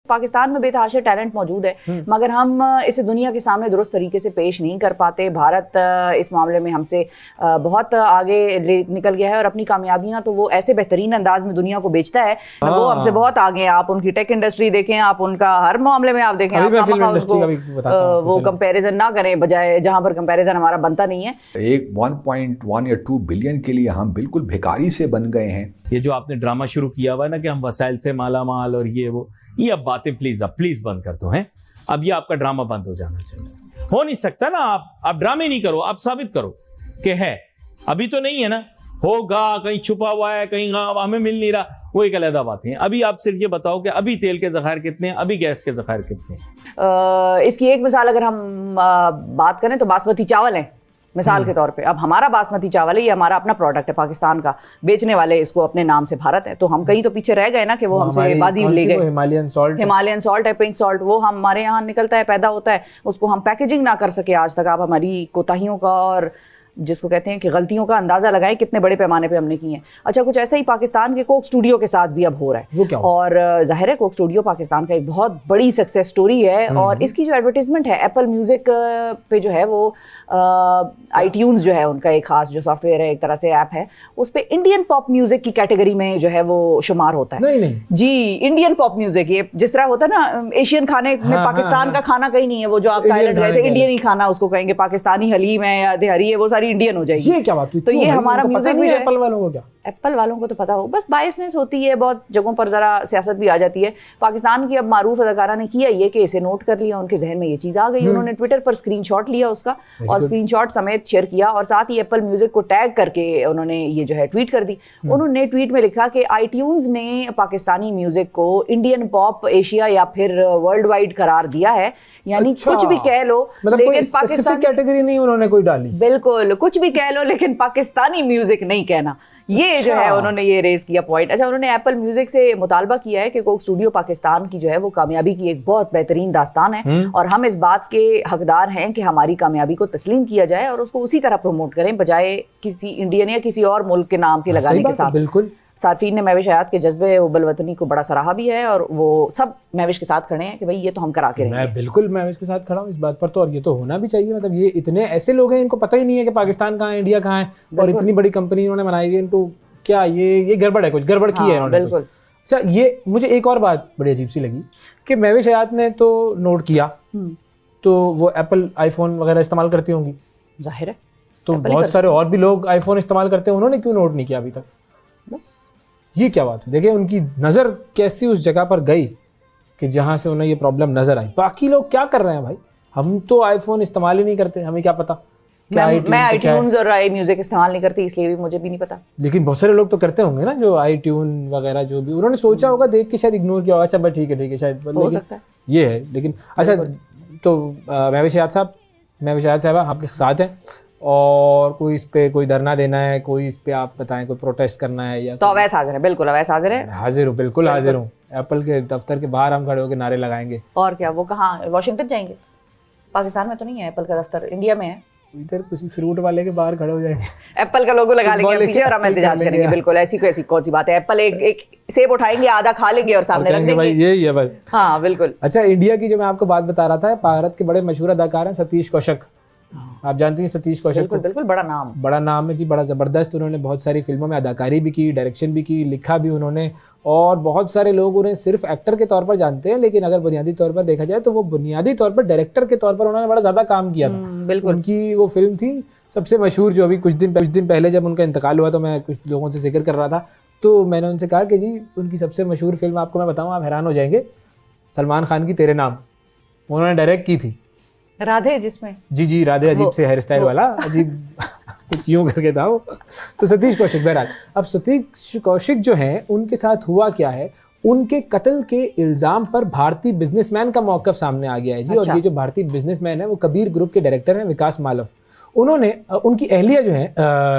पाकिस्तान में बेतहाशा टैलेंट मौजूद है, मगर हम इसे दुनिया के सामने दुरुस्त तरीके से पेश नहीं कर पाते। भारत इस मामले में हमसे बहुत आगे निकल गया है और अपनी कामयाबियां तो वो ऐसे बेहतरीन अंदाज में दुनिया को बेचता है, वो हमसे बहुत आगे हैं। आप उनकी टेक इंडस्ट्री देखें, आप उनका हर मामले में आप देखें, वो कंपैरिजन ना करें, बजाय जहां पर कंपैरिजन हमारा बनता नहीं है। एक 1.1 या 2 बिलियन के लिए हम बिल्कुल भिखारी से बन गए हैं। ये जो आपने ड्रामा शुरू किया हुआ है ना कि हम वसाइल से माला माल और ये अब बातें प्लीज बंद कर दो हैं। अब ये आपका ड्रामा बंद हो जाना चाहिए। हो नहीं सकता ना, आप ड्रामे नहीं करो, आप साबित करो कि है। अभी तो नहीं है ना, होगा, कहीं छुपा हुआ है, कहीं हमें मिल नहीं रहा, वो एक अलग बात है। अभी आप सिर्फ ये बताओ कि अभी तेल के ज़खायर कितने हैं, अभी गैस के ज़खायर कितने हैं। इसकी एक मिसाल अगर हम बात करें तो बासमती चावल है मिसाल के तौर पे। अब हमारा बासमती चावल है, ये हमारा अपना प्रोडक्ट है पाकिस्तान का, बेचने वाले इसको अपने नाम से भारत है, तो हम कहीं तो पीछे रह गए ना कि वो हमसे बाजी ले गए। हिमालयन सॉल्ट है, पिंक सॉल्ट, वो हमारे यहाँ निकलता है, पैदा होता है, उसको हम पैकेजिंग ना कर सके आज तक। आप हमारी कोताहियों का और जिसको कहते हैं कि गलतियों का अंदाजा लगाएं कितने बड़े पैमाने पे हमने की हैं। अच्छा, कुछ ऐसा ही पाकिस्तान के कोक स्टूडियो के साथ भी अब हो रहा है। वो क्या और जाहिर है कोक स्टूडियो पाकिस्तान का एक बहुत बड़ी सक्सेस स्टोरी है, और इसकी जो एडवर्टीजमेंट है एप्पल म्यूजिक पे जो है वो iTunes जो है उनका एक खास जो सॉफ्टवेयर है, एक तरह से ऐप है, उस पे इंडियन पॉप म्यूजिक की कैटेगरी में जो है वो शुमार होता है। नहीं जी, इंडियन पॉप म्यूजिक, ये जिस तरह होता है ना एशियन खाने में पाकिस्तान का खाना कहीं नहीं है, वो जो आप थाईलैंड गए थे इंडियन ही खाना उसको कहेंगे, पाकिस्तानी हलीम है या देहरी है, वो सारी इंडियन हो जाएगी। ये क्या बात हुई? तो ये हमारा म्यूजिक भी है। एप्पल वालों को क्या? एप्पल वालों को तो पता हो, बस बायसनेस होती है, बहुत जगहों पर जरा सियासत भी आ जाती है। पाकिस्तान की अब मारूफ अदाकारा ने किया ये कि इसे नोट कर लिया, उनके जहन में ये चीज आ गई, उन्होंने ट्विटर पर स्क्रीनशॉट लिया उसका और स्क्रीनशॉट समेत शेयर किया, और साथ ही एप्पल म्यूजिक को टैग करके उन्होंने ये जो है ट्वीट कर दी। उन्होंने ट्वीट में लिखा कि iTunes ने पाकिस्तानी म्यूजिक को इंडियन पॉप एशिया या फिर वर्ल्ड वाइड करार दिया है, यानी कुछ भी कह लो, मतलब लेकिन पाकिस्तान कैटेगरी नहीं उन्होंने कोई डाली। बिल्कुल, कुछ भी कह लो लेकिन पाकिस्तानी म्यूजिक नहीं कहना, ये जो है उन्होंने ये रेज किया पॉइंट। अच्छा, उन्होंने एप्पल म्यूजिक से मुतालबा किया है कि कोक स्टूडियो पाकिस्तान की जो है वो कामयाबी की एक बहुत बेहतरीन दास्तान है, और हम इस बात के हकदार हैं कि हमारी कामयाबी को तस्लीम किया जाए और उसको उसी तरह प्रमोट करें, बजाय किसी इंडियन या किसी और मुल्क के नाम के लगाने के साथ। बिल्कुल। सार्फीन ने महविश हयात के जज्बे हुब्बुल वतनी को बड़ा सराहा भी है, और वो सब महविश के साथ खड़े हैं कि भाई ये तो हम करा के रहेंगे। मैं बिल्कुल महविश के साथ खड़ा हूँ इस बात पर तो, और ये तो होना भी चाहिए। मतलब ये इतने ऐसे लोग हैं इनको पता ही नहीं है कि पाकिस्तान कहाँ है, इंडिया कहाँ है, और इतनी बड़ी कंपनी इन्होंने बनाई है, इनको क्या ये गड़बड़ है, कुछ गड़बड़ की है इन्होंने। बिल्कुल। अच्छा, ये मुझे एक और बात बड़ी अजीब सी लगी कि महविश हयात ने तो नोट किया, तो वो एप्पल आईफोन वगैरह इस्तेमाल करती होंगी, जाहिर है, तो बहुत सारे और भी लोग आईफोन इस्तेमाल करते हैं, उन्होंने क्यों नोट नहीं किया अभी तक? बस ये क्या बात है? देखिए उनकी नज़र कैसी उस जगह पर गई कि जहाँ से उन्हें ये प्रॉब्लम नज़र आई। बाकी लोग क्या कर रहे हैं भाई? हम तो आईफोन इस्तेमाल ही नहीं करते, हमें क्या पता। मैं iTunes और म्यूजिक इस्तेमाल नहीं करती, इसलिए भी मुझे भी नहीं पता, लेकिन बहुत सारे लोग तो करते होंगे ना, जो iTunes वगैरह जो भी उन्होंने सोचा होगा, देख के शायद इग्नोर किया होगा, अच्छा भाई ठीक है शायद हो सकता है, ये है। लेकिन अच्छा, तो महविश हयात साहब आपके साथ हैं, और कोई इस पे कोई धरना देना है, कोई इस पे आप बताएं, कोई प्रोटेस्ट करना है या तो अवैस हाजिर है? बिल्कुल अवैस हाजिर है। हाजिर हूँ, बिल्कुल हाजिर हूँ। एप्पल के दफ्तर के बाहर हम खड़े होकर नारे लगाएंगे। और क्या, वो कहाँ, वाशिंगटन जाएंगे? पाकिस्तान में तो नहीं है एप्पल का दफ्तर, इंडिया में है। इधर किसी फ्रूट वाले के बाहर खड़े हो जाएंगे, एप्पल का लोगो लगा लेंगे पीछे और हम एहतजाज करेंगे। बिल्कुल, ऐसी कौन सी बात है? एप्पल एक सेब उठाएंगे, आधा खा लेंगे और सामने रख देंगे, भाई यही है बस। हाँ बिल्कुल। अच्छा, इंडिया की जो मैं आपको बात बता रहा था, भारत के बड़े मशहूर अदाकार हैं सतीश कौशक। आप जानती हैं सतीश कौशक को? बिल्कुल, बड़ा नाम है जी, बड़ा ज़बरदस्त। उन्होंने बहुत सारी फिल्मों में अदाकारी भी की, डायरेक्शन भी की, लिखा भी उन्होंने, और बहुत सारे लोग उन्हें सिर्फ एक्टर के तौर पर जानते हैं, लेकिन अगर बुनियादी तौर पर देखा जाए तो वो बुनियादी तौर पर डायरेक्टर के तौर पर उन्होंने बड़ा ज़्यादा काम किया था। बिल्कुल। उनकी वो फिल्म थी सबसे मशहूर, जो अभी कुछ दिन पहले जब उनका इंतकाल हुआ तो मैं कुछ लोगों से जिक्र कर रहा था, तो मैंने उनसे कहा कि जी उनकी सबसे मशहूर फिल्म आपको मैं बताऊँ, आप हैरान हो जाएंगे, सलमान खान की तेरे नाम उन्होंने डायरेक्ट की थी। राधे जिसमें जी राधे, अजीब से हेयर स्टाइल वाला, अजीब कुछ यूं करके था वो। तो सतीश कौशिक, बहरहाल अब सतीश कौशिक जो हैं उनके साथ हुआ क्या है, उनके कत्ल के इल्ज़ाम पर भारतीय बिजनेसमैन का मौक़िफ़ सामने आ गया है जी। और ये जो भारतीय बिजनेसमैन है वो कबीर ग्रुप के डायरेक्टर हैं विकास मालव। उन्होंने उनकी अहलिया जो है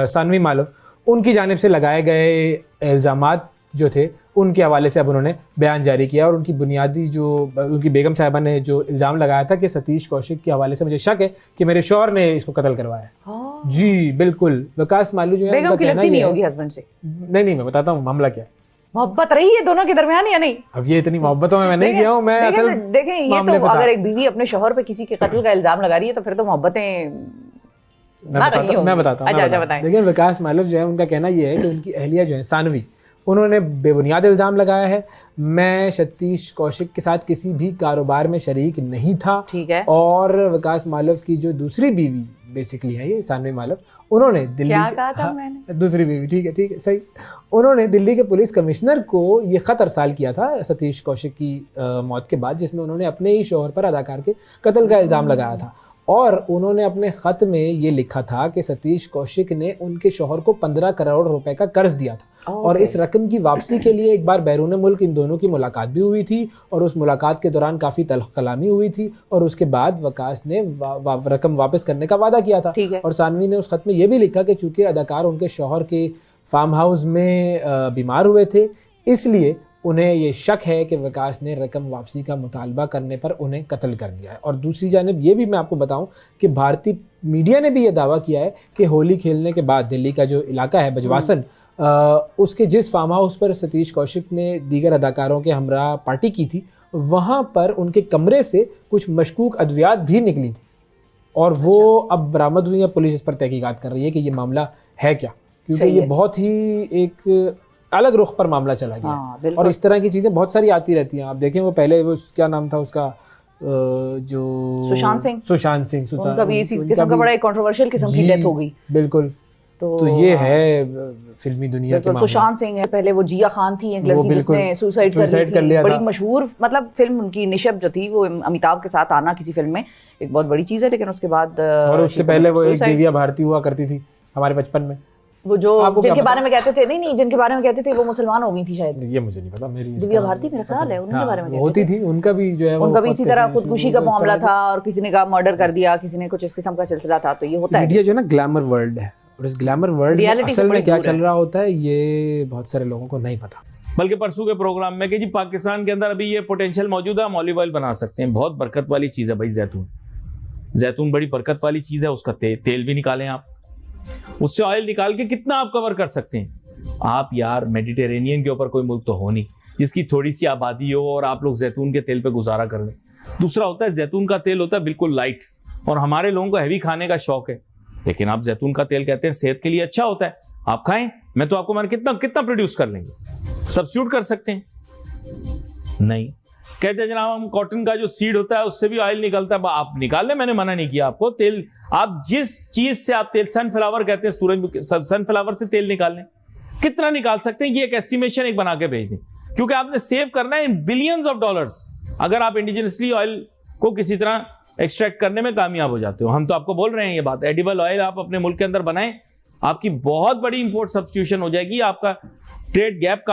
सानवी मालव, उनकी जानिब से लगाए गए इल्ज़ामात जो थे उनके हवाले से अब उन्होंने बयान जारी किया, और उनकी बुनियादी जो उनकी बेगम साहिबा ने जो इल्ज़ाम लगाया था कि सतीश कौशिक के हवाले से मुझे शक है कि मेरे शौहर ने इसको कत्ल करवाया है। जी बिल्कुल, विकास मालू जो है बेगम की लगती नहीं होगी हस्बैंड से। नहीं मैं बताता हूँ मामला क्या है। मोहब्बत रही है दोनों के दरमियान या नहीं? अब ये इतनी मोहब्बतों में मैं नहीं गया हूँ, मैं असल देखें ये मामले तो बता- अगर एक बीवी अपने शौहर पे किसी के कत्ल का इल्जाम लगा रही है तो फिर तो मोहब्बतें मैं बताता हूँ। अच्छा बताएं। देखिए विकास मालव जो है उनका कहना ये है कि उनकी अहलिया जो है सानवी, उन्होंने बेबुनियाद इल्ज़ाम लगाया है, मैं सतीश कौशिक के साथ किसी भी कारोबार में शरीक नहीं था। ठीक है। और विकास मालव की जो दूसरी बीवी बेसिकली है ये सानवी मालव, उन्होंने दिल्ली क्या कहा था मैंने? दूसरी बीवी, ठीक है सही, उन्होंने दिल्ली के पुलिस कमिश्नर को ये ख़त अरसाल किया था सतीश कौशिक की मौत के बाद, जिसमें उन्होंने अपने ही शौहर पर अदाकार के कत्ल का इल्ज़ाम लगाया था। और उन्होंने अपने ख़त में ये लिखा था कि सतीश कौशिक ने उनके शौहर को 15 करोड़ रुपए का कर्ज दिया था और इस रकम की वापसी के लिए एक बार बैरून मुल्क इन दोनों की मुलाकात भी हुई थी और उस मुलाकात के दौरान काफ़ी तल्ख़ कलामी हुई थी और उसके बाद वकास ने रकम वापस करने का वादा किया था। और सानवी ने उस ख़त में ये भी लिखा कि चूँकि अदाकार उनके शौहर के फार्म हाउस में बीमार हुए थे, इसलिए उन्हें ये शक है कि विकास ने रकम वापसी का मुतालबा करने पर उन्हें कत्ल कर दिया है। और दूसरी जानिब ये भी मैं आपको बताऊं कि भारतीय मीडिया ने भी ये दावा किया है कि होली खेलने के बाद दिल्ली का जो इलाका है बजवासन, उसके जिस फार्म हाउस पर सतीश कौशिक ने दीगर अदाकारों के हमरा पार्टी की थी, वहाँ पर उनके कमरे से कुछ मशकूक अद्वियात भी निकली थी और वो अब बरामद हुई है। पुलिस इस पर तहकीकात कर रही है कि ये मामला है क्या, क्योंकि ये बहुत ही एक अलग रुख पर मामला चला गया। और इस तरह की चीज़ें बहुत सारी आती रहती हैं। आप देखें वो पहले वो क्या नाम था उसका, जो सुशांत सिंह उनका भी इसी किस्म का बड़ा कंट्रोवर्शियल किस्म की डेथ हो गई। बिल्कुल। तो ये है फिल्मी दुनिया के मामले। सुशांत सिंह है, पहले वो जिया खान थी एक लड़की जिसने सुसाइड कर लिया, बड़ी मशहूर मतलब फिल्म उनकी निशब जो थी वो अमिताभ के साथ आना किसी फिल्म में एक बहुत बड़ी चीज़ है, लेकिन उसके बाद और उससे पहले वो एक दिव्या भारती हुआ करती थी हमारे बचपन में, वो जो जिनके बारे में कहते थे नहीं जिनके बारे में कहते थे वो मुसलमान हो गई थी शायद, ये मुझे नहीं पता, मेरी दिव्या भारती मेरा ख्याल है उनके बारे में होती थी। उनका भी जो है उनका भी इसी तरह खुदकुशी का मामला था और किसी ने कहा मर्डर कर दिया, किसी ने कुछ इस किस्म का सिलसिला था। तो ये होता है, मीडिया जो है ना ग्लैमर वर्ल्ड है और इस ग्लैमर वर्ल्ड में असल में क्या चल रहा होता है ये बहुत सारे लोगों को नहीं पता। बल्कि परसों के प्रोग्राम में कि जी पाकिस्तान के अंदर अभी ये पोटेंशियल मौजूद है, हम ऑलिव ऑयल बना सकते हैं। बहुत बरकत वाली चीज़ है भाई जैतून बड़ी बरकत वाली चीज़ है। उसका तेल भी निकालें आप, उससे ऑयल निकाल के कितना आप कवर कर सकते हैं आप। यार मेडिटेरेनियन के ऊपर कोई मुल्क तो हो नहीं जिसकी थोड़ी सी आबादी हो और आप लोग जैतून के तेल पे गुजारा कर लें। दूसरा होता है जैतून का तेल होता है बिल्कुल लाइट, और हमारे लोगों को हैवी खाने का शौक है, लेकिन आप जैतून का तेल कहते हैं सेहत के लिए अच्छा होता है, आप खाएं। मैं तो आपको कितना कितना प्रोड्यूस कर लेंगे, सब्स्टिट्यूट कर सकते हैं? नहीं। कहते हैं जनाब हम कॉटन का जो सीड होता है उससे भी ऑयल निकलता है, आप निकाल लें, मैंने मना नहीं किया आपको। तेल आप जिस चीज से आप तेल, सनफ्लावर कहते हैं, सनफ्लावर से तेल निकाल लें, कितना निकाल सकते हैं ये एक एस्टिमेशन एक बना के भेज दें, क्योंकि आपने सेव करना है इन बिलियंस ऑफ डॉलर्स अगर आप इंडिजिनसली ऑयल को किसी तरह एक्सट्रैक्ट करने में कामयाब हो जाते हो। हम तो आपको बोल रहे हैं ये बात, एडिबल ऑयल आप अपने मुल्क के अंदर बनाएं, आपकी बहुत बड़ी इंपोर्ट सब्स्टिट्यूशन हो जाएगी, आपका ट्रेड गैप